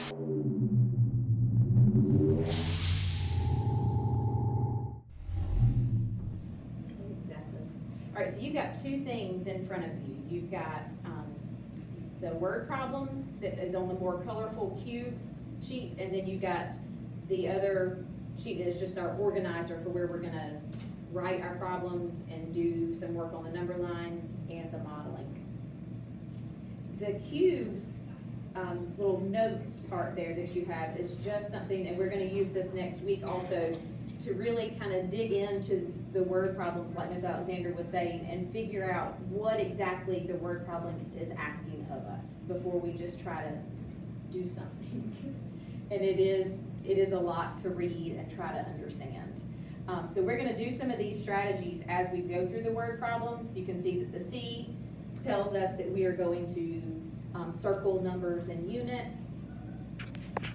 Exactly. All right, so you've got two things in front of you. You've got the word problems that is on the more colorful cubes sheet, and then you've got the other sheet that is just our organizer for where we're going to write our problems and do some work on the number lines and the modeling. The cubes little notes part there that you have is just something, and we're going to use this next week also to really kind of dig into the word problems like Ms. Alexander was saying and figure out what exactly the word problem is asking of us before we just try to do something. And it is a lot to read and try to understand. So we're going to do some of these strategies as we go through the word problems. You can see that the C tells us that we are going to circle numbers and units.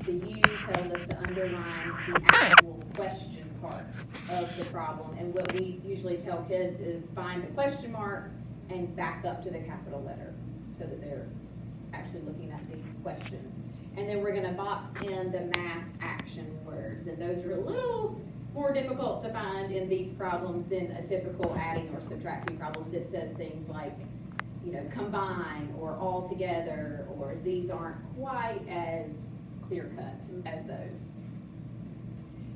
The U tells us to underline the actual question part of the problem. And what we usually tell kids is find the question mark and back up to the capital letter so that they're actually looking at the question. And then we're going to box in the math action words. And those are a little more difficult to find in these problems than a typical adding or subtracting problem that says things like, you know, combine or all together, or these aren't quite as clear cut as those.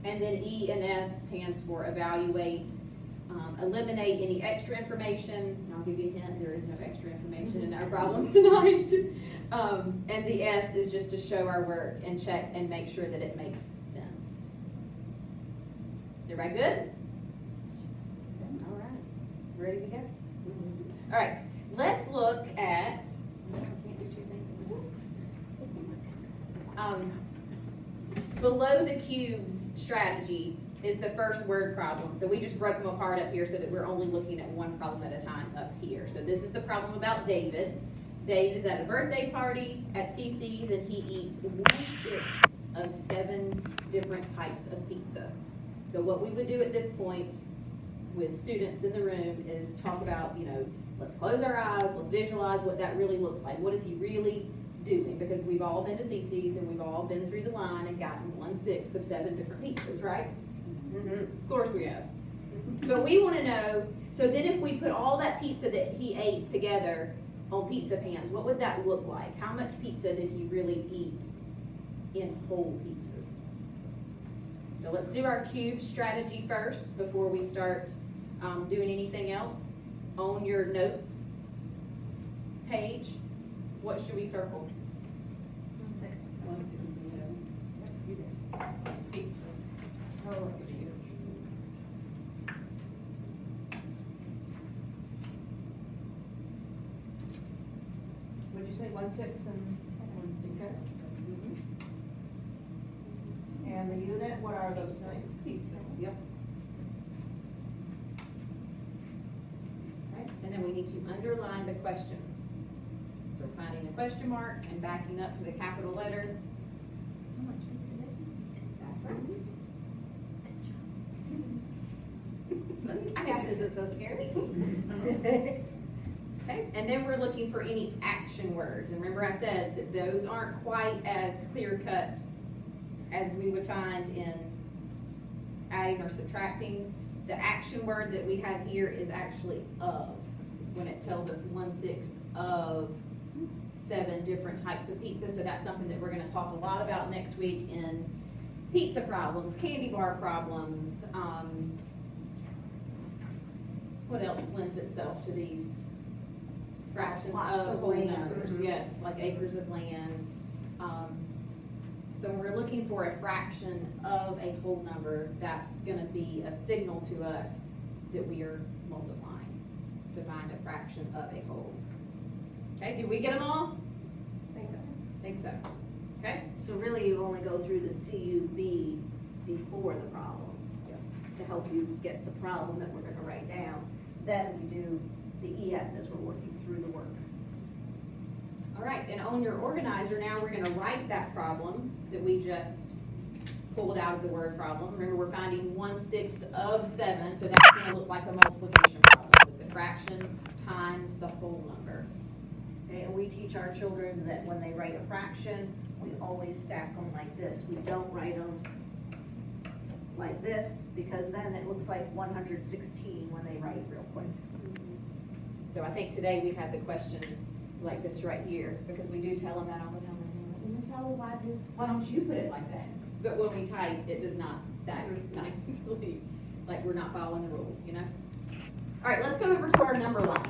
And then E and S stands for evaluate, eliminate any extra information. I'll give you a hint, there is no extra information in our problems tonight. And the S is just to show our work and check and make sure that it makes sense. Everybody good? All right, ready to go? All right, let's look at, below the cubes strategy is the first word problem. So we just broke them apart up here so that we're only looking at one problem at a time up here. So this is the problem about David. Dave is at a birthday party at CC's and he eats 1/6 of 7 different types of pizza. So what we would do at this point with students in the room is talk about, you know, let's close our eyes, let's visualize what that really looks like. What is he really doing? Because we've all been to CC's and we've all been through the line and gotten 1/6 of 7 different pizzas, right? Of course we have. But we want to know, so then if we put all that pizza that he ate together on pizza pans, what would that look like? How much pizza did he really eat in whole pizzas? So let's do our cube strategy first before we start doing anything else. On your notes page, what should we circle? 167. You did. Oh, look at you. Would you say 1/6 and 1/6? And the unit, what are those things? Pizza. Yep. Okay, and then we need to underline the question. So we're finding the question mark and backing up to the capital letter. How much pizza did you? That's right. Math isn't so scary. Okay, and then we're looking for any action words. And remember I said that those aren't quite as clear cut as we would find in adding or subtracting. The action word that we have here is actually of, when it tells us 1/6 of 7 different types of pizza. So that's something that we're going to talk a lot about next week in pizza problems, candy bar problems. What else lends itself to these fractions Lots of of whole land. numbers? Yes, like acres of land. So when we're looking for a fraction of a whole number, that's going to be a signal to us that we are multiplying to find a fraction of a whole. Okay, did we get them all? Think so. Okay? So really, you only go through the CUB before the problem to help you get the problem that we're going to write down. Then we do the ES as we're working through the work. All right, and on your organizer now, we're going to write that problem that we just pulled out of the word problem. Remember, we're finding 1/6 of 7, so that's going to look like a multiplication problem with the fraction times the whole number. Okay, and we teach our children that when they write a fraction, we always stack them like this. We don't write them like this, because then it looks like 116 when they write real quick. So I think today we had the question like this right here, because we do tell them that all the time. And Miss Howell, why don't you put it like that? But when we type, it does not stack nicely, like we're not following the rules, you know? All right, let's go over to our number line.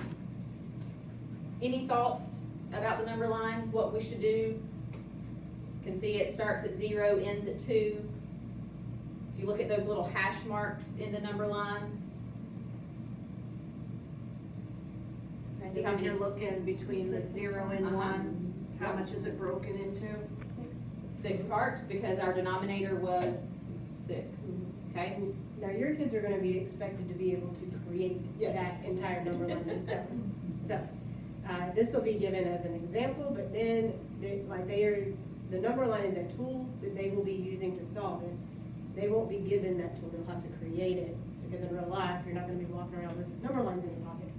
Any thoughts about the number line, what we should do? You can see it starts at 0, ends at 2. If you look at those little hash marks in the number line, I see think how if many? you're looking between the 0 and 1, how much is it broken into? 6 parts, because our denominator was 6, okay? Now, your kids are gonna be expected to be able to create Yes. that entire number line themselves. So, this will be given as an example, but then, the number line is a tool that they will be using to solve it. They won't be given that tool, they'll have to create it, because in real life, you're not gonna be walking around with number lines in your pocket.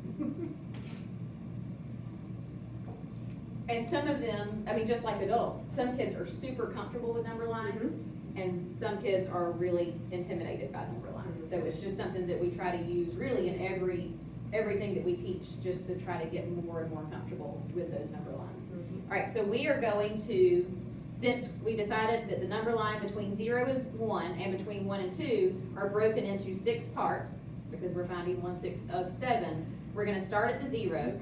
And some of them, I mean, just like adults, some kids are super comfortable with number lines, and some kids are really intimidated by number lines. So it's just something that we try to use really in everything that we teach, just to try to get more and more comfortable with those number lines. All right, so we are going to, since we decided that the number line between 0 is 1 and between 1 and 2 are broken into 6 parts, because we're finding 1/6 of 7, we're gonna start at the 0.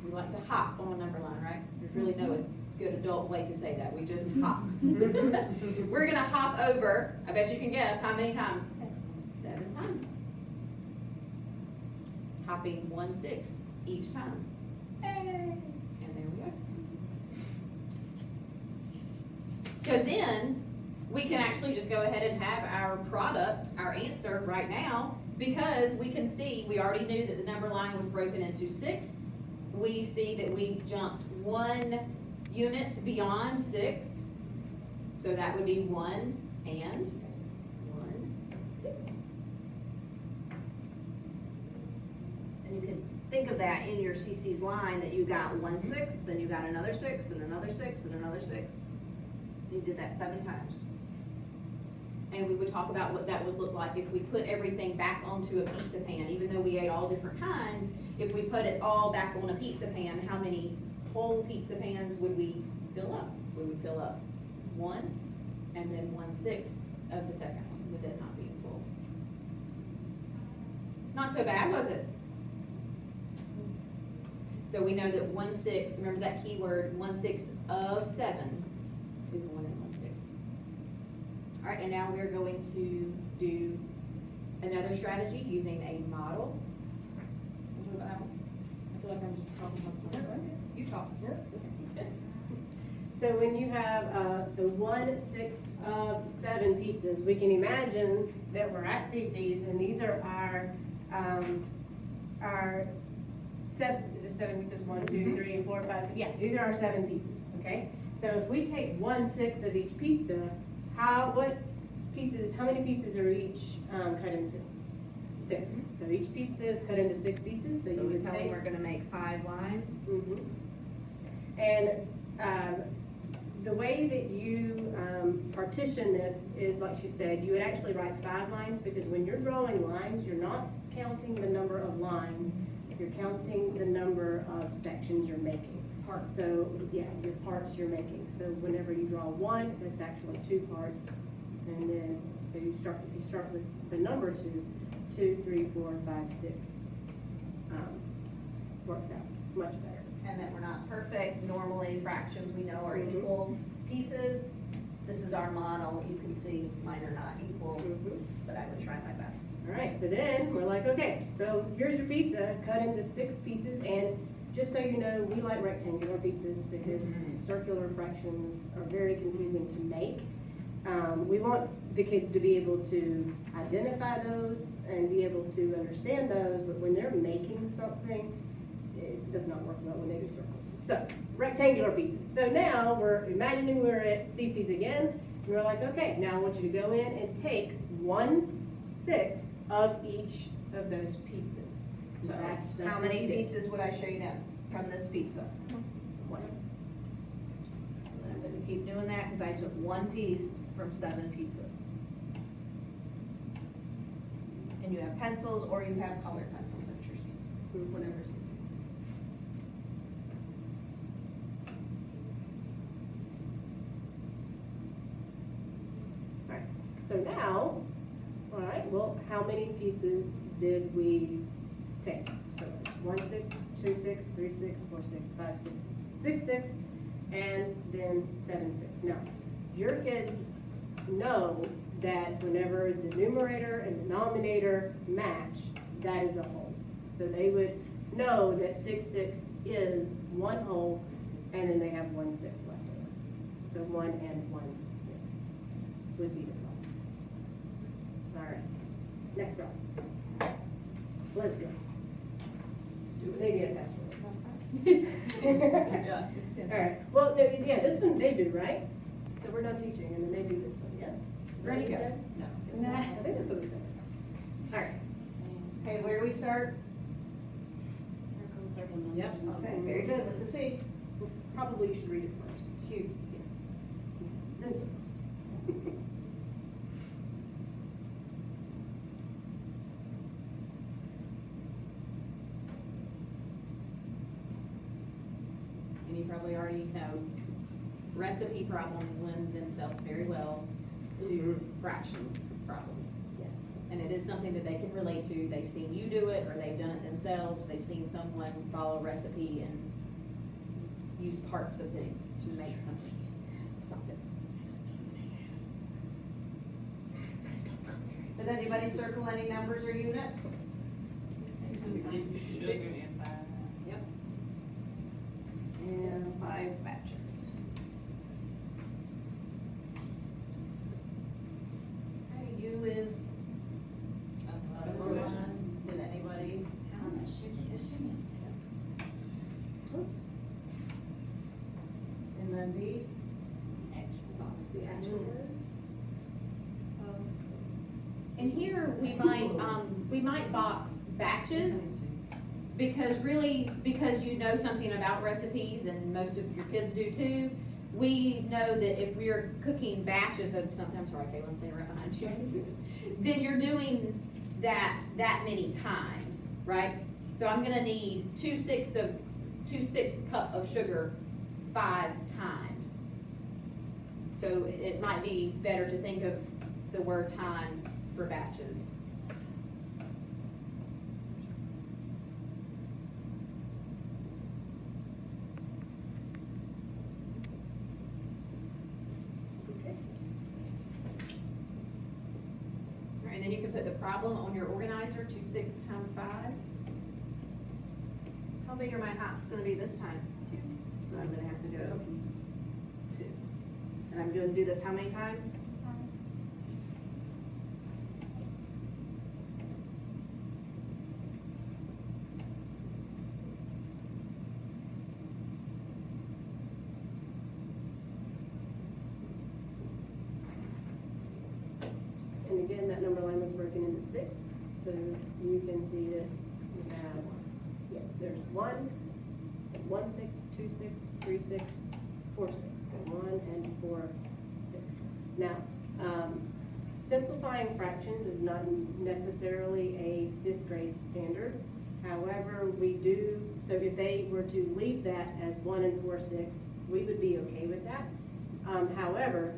We like to hop on a number line, right? There's really no good adult way to say that. We just hop. We're gonna hop over, I bet you can guess, how many times? 7 times. Hopping 1/6 each time. And there we go. So then, we can actually just go ahead and have our product, our answer right now, because we can see, we already knew that the number line was broken into 6. We see that we jumped 1 unit beyond 6. So that would be 1 and 1/6. And you can think of that in your CC's line, that you got 1/6, then you got another 6, and another 6, and another 6. You did that 7 times. And we would talk about what that would look like if we put everything back onto a pizza pan, even though we ate all different kinds. If we put it all back on a pizza pan, how many whole pizza pans would we fill up? We would fill up 1 and then 1/6 of the second one, with it not being full. Not so bad, was it? So we know that 1/6, remember that keyword, 1/6 of 7 is 1 and 1/6. All right, and now we're going to do another strategy using a model. We'll do that one. I feel like I'm just talking about, you talk. So when you have, 1/6 of 7 pizzas, we can imagine that we're at CC's, and these are our 7, is it 7 pizzas? 1, 2, 3, 4, 5, 6, yeah, these are our 7 pizzas, okay? So if we take 1/6 of each pizza, how many pieces are each cut into? 6. So each pizza is cut into 6 pieces, so you So we would tell them take. we're gonna make 5 lines. And the way that you partition this is, like she said, you would actually write 5 lines, because when you're drawing lines, you're not counting the number of lines, you're counting the number of sections you're making. Parts. So, yeah, your parts you're making. So whenever you draw 1, that's actually 2 parts. And then, so you start with the number 2, 2, 3, 4, 5, 6. Works out much better. And that we're not perfect. Normally fractions we know are Mhm. equal pieces. This is our model. You can see mine are not equal, but I would try my best. All right, so then we're like, okay, so here's your pizza cut into 6 pieces, and just so you know, we like rectangular pizzas because circular fractions are very confusing to make. We want the kids to be able to identify those and be able to understand those, but when they're making something, it does not work well when they do circles. So, rectangular pizzas. So now we're imagining we're at CC's again, and we're like, okay, now I want you to go in and take 1/6 of each of those pizzas. So That's how what many we did. pieces would I show you now? from this pizza. One. And I'm gonna keep doing that because I took one piece from 7 pizzas. And you have pencils or you have colored pencils at your seat, whatever's easier. Alright, so now, alright, well, how many pieces did we take? So 1, 6, 2, 6, 3, 6, 4, 6, 5, 6, 6, 6, and then 7, 6. Now, your kids know that whenever the numerator and the denominator match, that is a whole. So they would know that 6, 6 is one whole, and then they have 1 6 left over. So 1 and 1 6 would be the product. All right, next problem. Let's go. Maybe a password. All right, well, no, yeah, this one they do, right? So we're done teaching, and then they do this one, yes? Is that what you said? No. I think that's what we said. All right. Okay, where do we start? Circle, circle. Yep. Okay, very good, with the C. Probably you should read it first. Cubes, yeah. Then circle. And you probably already know, recipe problems lend themselves very well to fraction problems. Yes. And it is something that they can relate to. They've seen you do it, or they've done it themselves. They've seen someone follow a recipe and use parts of things to make something. Did anybody circle any numbers or units? Yep. And 5 batches. Okay, U is another one. Did anybody? Oops. And then B? The actual words. And here we might box batches, because you know something about recipes, and most of your kids do too. We know that if we're cooking batches of something, I'm sorry, Kayla, I'm standing right behind you, then you're doing that many times, right? So I'm gonna need 2 sticks cup of sugar 5 times. So it might be better to think of the word times for batches. Okay. All right, and then you can put the problem on your organizer, 2 6 times 5. How big are my hops gonna be this time? 2. So I'm gonna have to go 2. And I'm gonna do this how many times? And again, that number line was broken into 6, so you can see that we have, yeah, there's 1, 1 6, 2 6, 3 6, 4 6, so 1 and 4 6. Now, simplifying fractions is not necessarily a 5th grade standard. However, we do, so if they were to leave that as 1 and 4 6, we would be okay with that. However,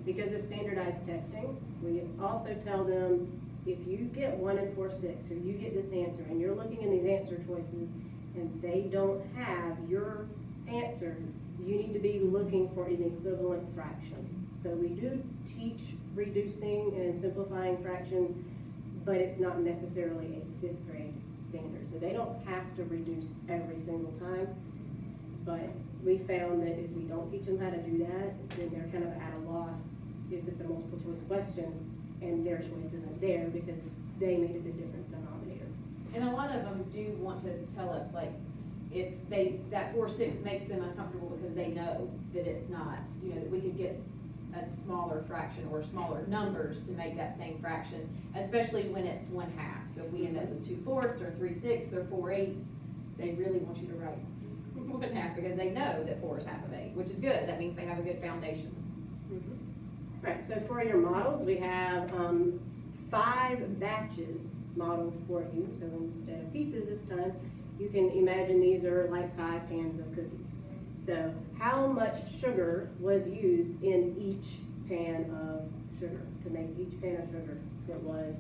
because of standardized testing, we also tell them, if you get 1 and 4 6, or you get this answer, and you're looking in these answer choices, and they don't have your answer, you need to be looking for an equivalent fraction. So we do teach reducing and simplifying fractions, but it's not necessarily a 5th grade standard. So they don't have to reduce every single time, but we found that if we don't teach them how to do that, then they're kind of at a loss if it's a multiple choice question and their choice isn't there because they made it a different denominator. And a lot of them do want to tell us, like, if that 4 6 makes them uncomfortable because they know that it's not, that we could get a smaller fraction or smaller numbers to make that same fraction, especially when it's 1/2. So if we end up with 2 4ths or 3 6ths or 4 8ths, they really want you to write 1/2 because they know that 4 is half of 8, which is good. That means they have a good foundation. Right, so for your models, we have 5 batches modeled for you. So instead of pizzas this time, you can imagine these are like 5 pans of cookies. So how much sugar was used in each pan of sugar, to make each pan of sugar? It was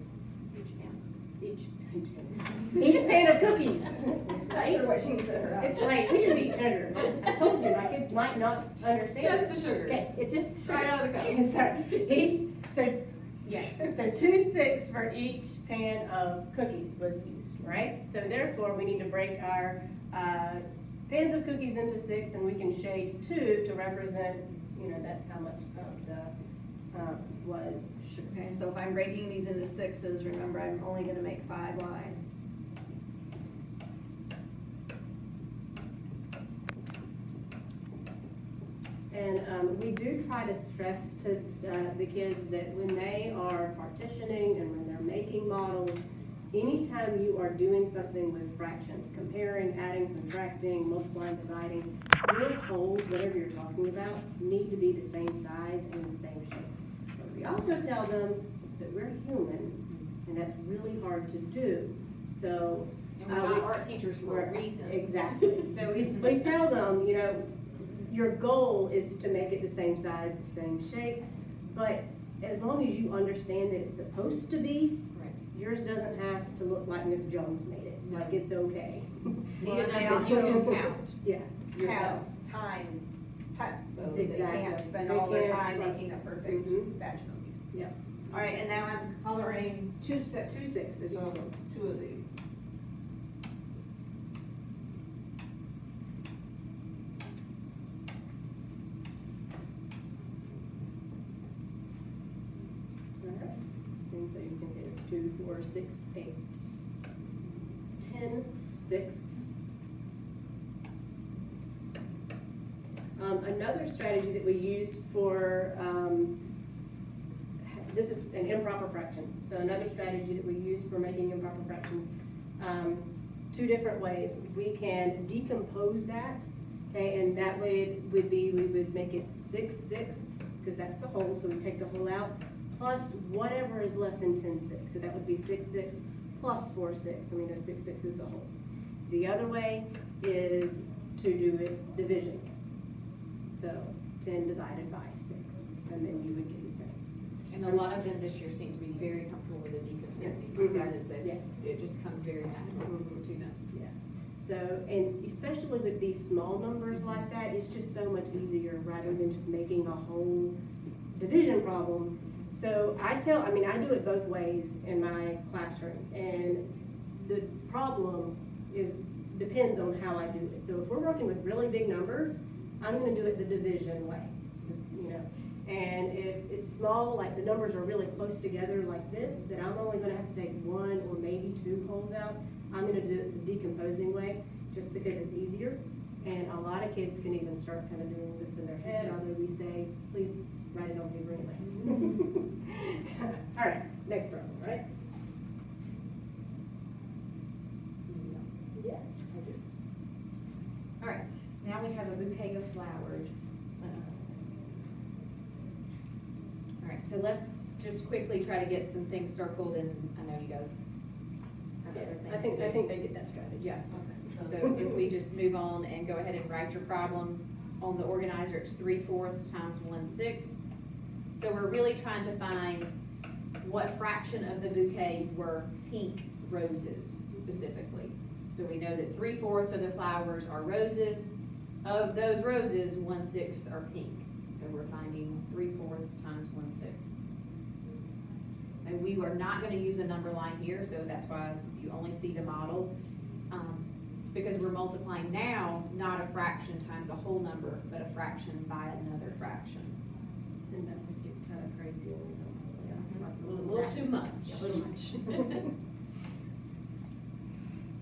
each pan of cookies. It's Not sure what she said. It's late, we just eat sugar. I told you, my kids might not understand. Just the sugar. Okay, it just. Right out of the cup. Sorry, yes, so 2 6 for each pan of cookies was used, right? So therefore, we need to break our pans of cookies into 6, and we can shade 2 to represent, that's how much of the, was sugar. Okay, so if I'm breaking these into 6s, remember, I'm only gonna make 5 lines. And we do try to stress to the kids that when they are partitioning and when they're making models, anytime you are doing something with fractions, comparing, adding, subtracting, multiplying, dividing, your holes, whatever you're talking about, need to be the same size and the same shape. But we also tell them that we're human, and that's really hard to do. So And we're not art teachers for a reason. exactly. So we tell them, your goal is to make it the same size, the same shape, but as long as you understand that it's supposed to be, Right. yours doesn't have to look like Miss Jones made it. No. Like, it's okay. Need enough that you can count Yeah. yourself. Have time tests, so they Exactly. can't spend They all their can't, time right. making a perfect Mhm. batch of cookies. Yeah. All right, and now I'm coloring 2 6. 2 6 if you So, will. 2 of these. Alright. And so you can say it's 2, 4, 6, 8, 10 sixths. Another strategy that we use for, this is an improper fraction. So another strategy that we use for making improper fractions, 2 different ways. We can decompose that, okay, and that way it would be, we would make it 6 6, because that's the whole, so we take the whole out, plus whatever is left in 10 6. So that would be 6 6 plus 4 6. I mean, 6 6 is the whole. The other way is to do it division. So 10 divided by 6, and then you would get the same. And a lot of them this year seem to be very comfortable with the decomposing. Yes. That is it. Yes. It just comes very natural to them. Yeah. So, and especially with these small numbers like that, it's just so much easier rather than just making a whole division problem. So I do it both ways in my classroom, and the problem depends on how I do it. So if we're working with really big numbers, I'm gonna do it the division way, and if it's small, like the numbers are really close together like this, then I'm only gonna have to take 1 or maybe 2 holes out. I'm gonna do it the decomposing way, just because it's easier, and a lot of kids can even start kind of doing this in their head, although we say, please write it on paper anyway. All right, next problem, right? Yes, I do. All right, now we have a bouquet of flowers. All right, so let's just quickly try to get some things circled, and I know you guys have other things I think to do. they get that strategy. Yes, so if we just move on and go ahead and write your problem on the organizer, it's 3/4 times 1/6. So we're really trying to find what fraction of the bouquet were pink roses specifically. So we know that 3/4 of the flowers are roses. Of those roses, 1/6 are pink. So we're finding 3/4 times 1/6. And we are not gonna use a number line here, so that's why you only see the model. Because we're multiplying now, not a fraction times a whole number, but a fraction by another fraction. And that would get kind of crazy. A little too much. A little much.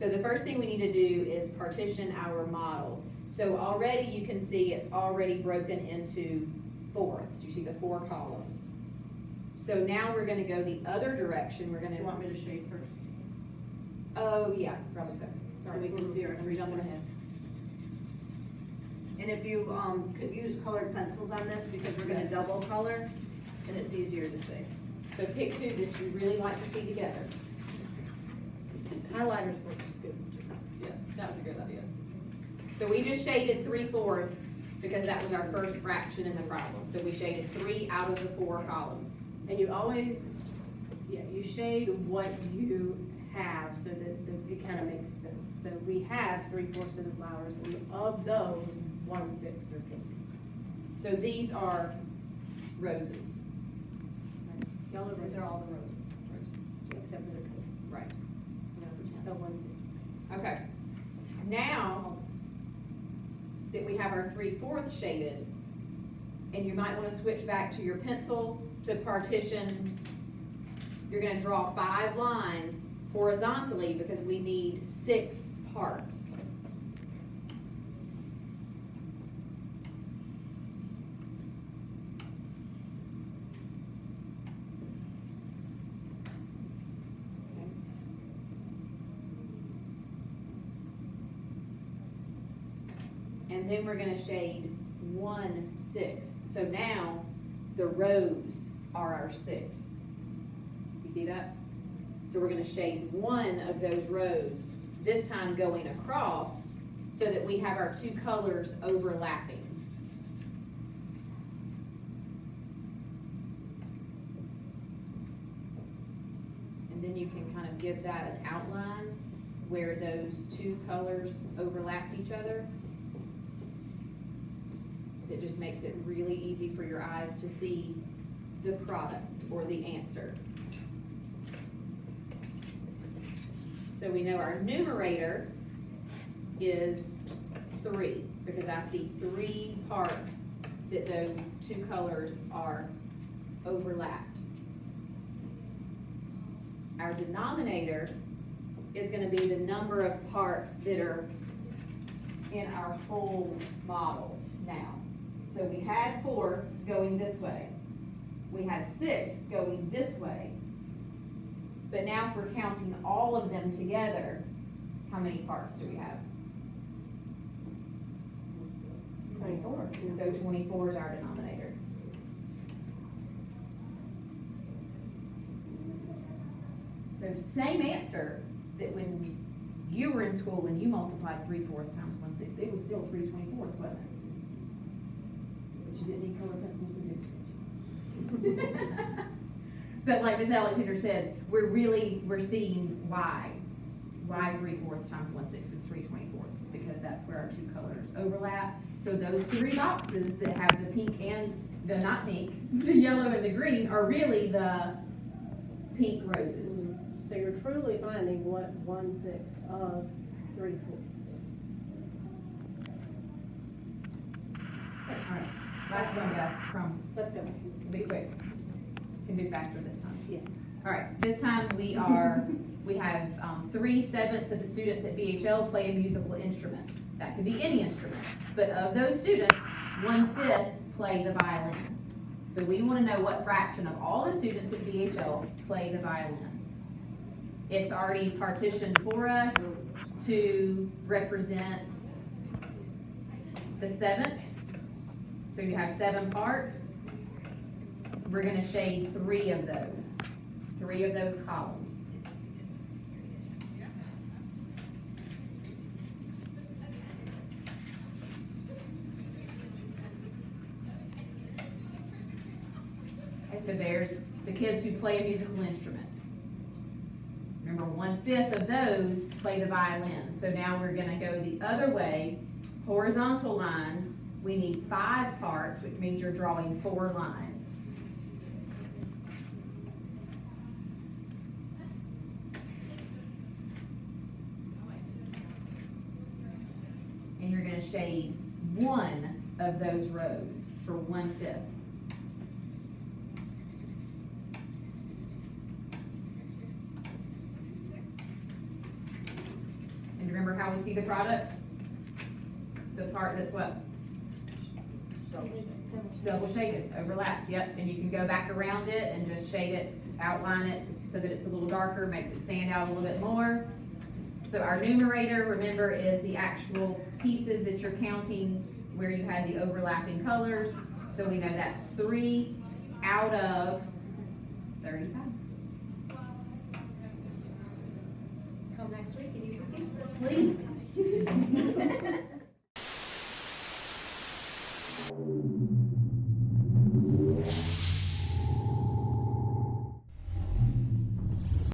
So the first thing we need to do is partition our model. So already you can see it's already broken into fourths. You see the 4 columns. So now we're gonna go the other direction. We're gonna. You want me to shade first? Oh, yeah, probably so. so we can see our I'm three jumping points. ahead. And if you, could use colored pencils on this, because we're gonna double color, and it's easier to see. So pick two that you really like to see together. Highlighters work good. Yeah, that was a good idea. So we just shaded 3/4 because that was our first fraction in the problem. So we shaded 3 out of the 4 columns. And you always, you shade what you have so that it kind of makes sense. So we have 3/4 of the flowers, and of those, 1/6 are pink. So these are roses. Yellow roses. These are all the roses. Except for the pink. Right. The 1/6. Okay. Now that we have our 3/4 shaded, and you might want to switch back to your pencil to partition, you're going to draw 5 lines horizontally because we need 6 parts. And then we're gonna shade 1/6. So now the rows are our 6. You see that? So we're gonna shade 1 of those rows, this time going across, so that we have our 2 colors overlapping. And then you can kind of give that an outline where those 2 colors overlapped each other. It just makes it really easy for your eyes to see the product or the answer. So we know our numerator is 3, because I see 3 parts that those 2 colors are overlapped. Our denominator is gonna be the number of parts that are in our whole model now. So we had 4ths going this way. We had 6 going this way. But now if we're counting all of them together, how many parts do we have? 24. So 24 is our denominator. So same answer that when you were in school and you multiplied 3/4 times 1/6, it was still 3/24, wasn't it? But you didn't need color pencils to do it, did you? But like Ms. Alexander said, we're seeing why 3/4 times 1/6 is 3/24, because that's where our 2 colors overlap. So those 3 boxes that have the pink and the not pink, the yellow and the green, are really the pink roses. So you're truly finding what 1/6 of 3/4 is. All right, last one, guys, promise. Let's go. Be quick. Can do faster this time. Yeah. All right, this time we have 3/7 of the students at BHL play a musical instrument. That could be any instrument, but of those students, 1/5 play the violin. So we want to know what fraction of all the students at BHL play the violin. It's already partitioned for us to represent the 7ths. So you have 7 parts. We're gonna shade 3 of those columns. Okay, so there's the kids who play a musical instrument. Remember, 1/5 of those play the violin. So now we're gonna go the other way, horizontal lines. We need 5 parts, which means you're drawing 4 lines. And you're gonna shade 1 of those rows for 1/5. And remember how we see the product? The part that's what? Double shaded, overlap, yep, and you can go back around it and just shade it, outline it so that it's a little darker, makes it stand out a little bit more. So our numerator, remember, is the actual pieces that you're counting where you had the overlapping colors. So we know that's 3 out of 35. Come next week and you can keep this. Please.